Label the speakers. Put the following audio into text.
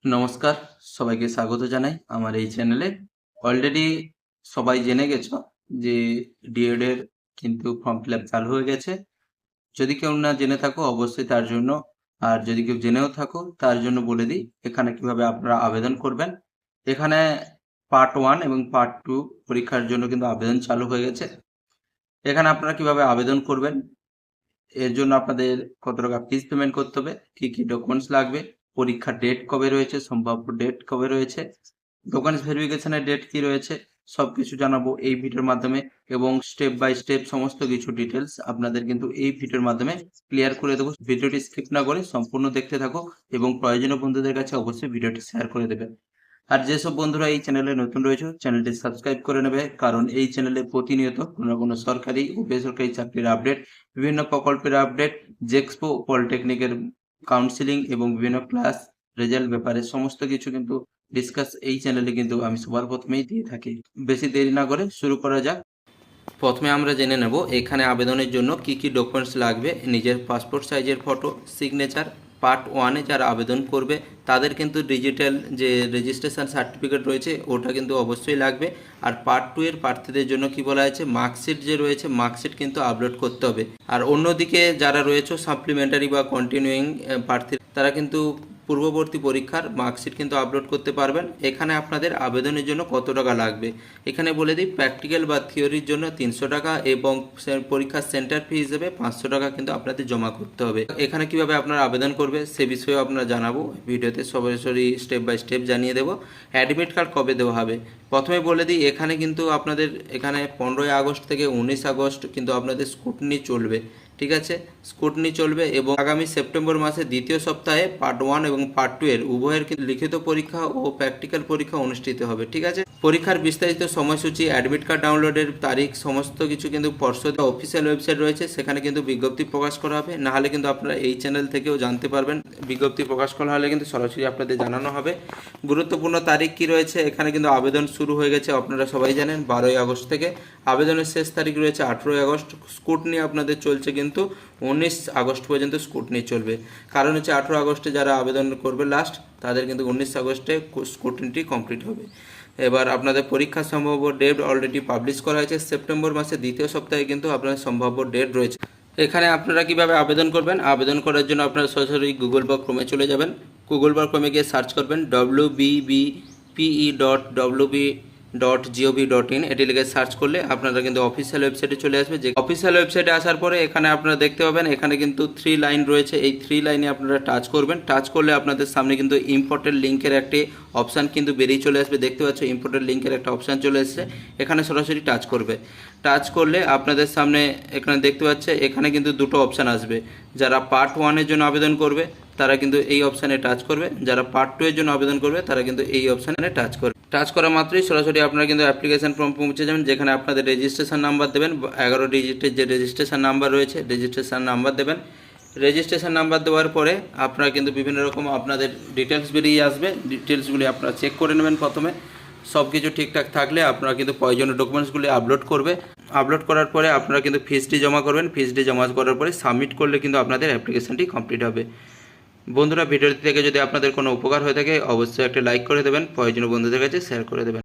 Speaker 1: নমস্কার, সবাইকে স্বাগত জানাই আমার এই চ্যানেলে। অলরেডি সবাই জেনে গেছো যে ডিএড এর কিন্তু ফর্ম ফিল আপ চালু হয়ে গেছে। যদি কেউ না জেনে থাকো অবশ্যই তার জন্য, আর যদি কেউ জেনেও থাকো তার জন্য বলে দিই এখানে কিভাবে আপনারা আবেদন করবেন। এখানে পার্ট 1 এবং পার্ট 2 পরীক্ষার জন্য কিন্তু আবেদন চালু হয়ে গেছে। এখানে আপনারা কিভাবে আবেদন করবেন, এর জন্য আপনাদের কত টাকা ফিস পেমেন্ট করতে হবে, কি ডকুমেন্টস লাগবে, পরীক্ষার ডেট কবে রয়েছে, সম্ভাব্য ডেট কবে রয়েছে, ডকুমেন্টস ভেরিফিকেশনের ডেট কি রয়েছে, সবকিছু জানাবো এই ভিডিওর মাধ্যমে। এবং স্টেপ বাই স্টেপ সমস্ত কিছু ডিটেলস আপনাদের কিন্তু এই ভিডিওর মাধ্যমে ক্লিয়ার করে দেবো। ভিডিওটি স্কিপ না করে সম্পূর্ণ দেখতে থাকো এবং প্রয়োজনীয় বন্ধুদের কাছে অবশ্যই ভিডিওটি শেয়ার করে দেবেন। আর যেসব বন্ধুরা এই চ্যানেলে নতুন রয়েছে চ্যানেলটি সাবস্ক্রাইব করে নেবে, কারণ এই চ্যানেলে প্রতিনিয়ত কোনো না কোনো সরকারি ও বেসরকারি চাকরির আপডেট, বিভিন্ন প্রকল্পের আপডেট, জেক্সপো পলিটেকনিকের কাউন্সিলিং এবং বিভিন্ন ক্লাস রেজাল্ট ব্যাপারে সমস্ত কিছু কিন্তু ডিসকাস এই চ্যানেলে কিন্তু আমি সবার প্রথমেই দিয়ে থাকি। বেশি দেরি না করে শুরু করা যাক। প্রথমে আমরা জেনে নেব এখানে আবেদনের জন্য কি ডকুমেন্টস লাগবে। নিজের পাসপোর্ট সাইজের ফটো, সিগনেচার। পার্ট 1-এ যারা আবেদন করবে তাদের কিন্তু ডিজিটাল যে রেজিস্ট্রেশন সার্টিফিকেট রয়েছে ওটা কিন্তু অবশ্যই লাগবে। আর পার্ট 2 এর প্রার্থীদের জন্য কি বলা হয়েছে, মার্কশিট যে রয়েছে মার্কশিট কিন্তু আপলোড করতে হবে। আর অন্যদিকে যারা রয়েছে সাপ্লিমেন্টারি বা কন্টিনিউইং প্রার্থী তারা কিন্তু পূর্ববর্তী পরীক্ষার মার্কশিট কিন্তু আপলোড করতে পারবেন। এখানে আপনাদের আবেদনের জন্য কত টাকা লাগবে এখানে বলে দিই। প্র্যাকটিক্যাল বা থিওরির জন্য 300 টাকা এবং পরীক্ষার সেন্টার ফি হিসেবে 500 টাকা কিন্তু আপনাদের জমা করতে হবে। এখানে কিভাবে আপনারা আবেদন করবে সে বিষয়ে আপনারা জানাবো ভিডিওতে, সরাসরি স্টেপ বাই স্টেপ জানিয়ে দেবো। অ্যাডমিট কার্ড কবে দেওয়া হবে প্রথমে বলে দিই। এখানে কিন্তু আপনাদের এখানে 15ই আগস্ট থেকে 19 আগস্ট কিন্তু আপনাদের স্কুটনি চলবে, ঠিক আছে, স্কুটনি চলবে। এবং আগামী সেপ্টেম্বর মাসের দ্বিতীয় সপ্তাহে পার্ট 1 এবং পার্ট 2 এর উভয়ের কিন্তু লিখিত পরীক্ষা ও প্র্যাকটিক্যাল পরীক্ষা অনুষ্ঠিত হবে, ঠিক আছে। পরীক্ষার বিস্তারিত সময়সূচি, অ্যাডমিট কার্ড ডাউনলোডের তারিখ সমস্ত কিছু কিন্তু পর্ষদ অফিসিয়াল ওয়েবসাইট রয়েছে, সেখানে কিন্তু বিজ্ঞপ্তি প্রকাশ করা হবে। না হলে কিন্তু আপনারা এই চ্যানেল থেকেও জানতে পারবেন। বিজ্ঞপ্তি প্রকাশ করা হলে কিন্তু সরাসরি আপনাদের জানানো হবে। গুরুত্বপূর্ণ তারিখ কি রয়েছে এখানে কিন্তু আবেদন শুরু হয়ে গেছে আপনারা সবাই জানেন 12ই আগস্ট থেকে। আবেদনের শেষ তারিখ রয়েছে 18ই আগস্ট। স্কুটনি আপনাদের চলছে কিন্তু 19 আগস্ট পর্যন্ত স্কুটনি চলবে। কারণ হচ্ছে 18 আগস্টে যারা আবেদন করবে লাস্ট, তাদের কিন্তু 19 আগস্টে স্কুটনিটি কমপ্লিট হবে। এবার আপনাদের পরীক্ষার সম্ভাব্য ডেট অলরেডি পাবলিশ করা হয়েছে। সেপ্টেম্বর মাসের দ্বিতীয় সপ্তাহে কিন্তু আপনার সম্ভাব্য ডেট রয়েছে। এখানে আপনারা কিভাবে আবেদন করবেন, আবেদন করার জন্য আপনারা সরাসরি গুগল বা ক্রোমে চলে যাবেন। গুগল বা ক্রোমে গিয়ে সার্চ করবেন wbbpe.gov.in, এটি লিখে সার্চ করলে আপনারা কিন্তু অফিসিয়াল ওয়েবসাইটে চলে আসবে। যে অফিসিয়াল ওয়েবসাইটে আসার পরে এখানে আপনারা দেখতে পাবেন এখানে কিন্তু 3 লাইন রয়েছে। এই 3 লাইনে আপনারা টাচ করবেন। টাচ করলে আপনাদের সামনে কিন্তু ইম্পর্টেন্ট লিঙ্কের একটি অপশান কিন্তু বেরিয়ে চলে আসবে। দেখতে পাচ্ছ ইম্পর্টেন্ট লিঙ্কের একটা অপশান চলে এসেছে, এখানে সরাসরি টাচ করবে। টাচ করলে আপনাদের সামনে এখানে দেখতে পাচ্ছে এখানে কিন্তু দুটো অপশান আসবে। যারা পার্ট 1 এর জন্য আবেদন করবে তারা কিন্তু এই অপশানে টাচ করবে, যারা পার্ট 2 এর জন্য আবেদন করবে তারা কিন্তু এই অপশানে টাচ করবে। টাচ করা মাত্রই সরাসরি আপনারা কিন্তু অ্যাপ্লিকেশন ফর্ম পৌঁছে যাবেন, যেখানে আপনাদের রেজিস্ট্রেশন নাম্বার দেবেন। 11 ডিজিটের যে রেজিস্ট্রেশন নাম্বার রয়েছে রেজিস্ট্রেশন নাম্বার দেবেন। রেজিস্ট্রেশন নাম্বার দেওয়ার পরে আপনারা কিন্তু বিভিন্ন রকম আপনাদের ডিটেলস বেরিয়ে আসবে। ডিটেলসগুলি আপনারা চেক করে নেবেন প্রথমে। সব কিছু ঠিকঠাক থাকলে আপনারা কিন্তু প্রয়োজনীয় ডকুমেন্টসগুলি আপলোড করবে। আপলোড করার পরে আপনারা কিন্তু ফিসটি জমা করবেন। ফিসটি জমা করার পরে সাবমিট করলে কিন্তু আপনাদের অ্যাপ্লিকেশনটি কমপ্লিট হবে। বন্ধুরা, ভিডিওটি থেকে যদি আপনাদের কোনো উপকার হয়ে থাকে অবশ্যই একটা লাইক করে দেবেন, প্রয়োজনীয় বন্ধুদের কাছে শেয়ার করে দেবেন।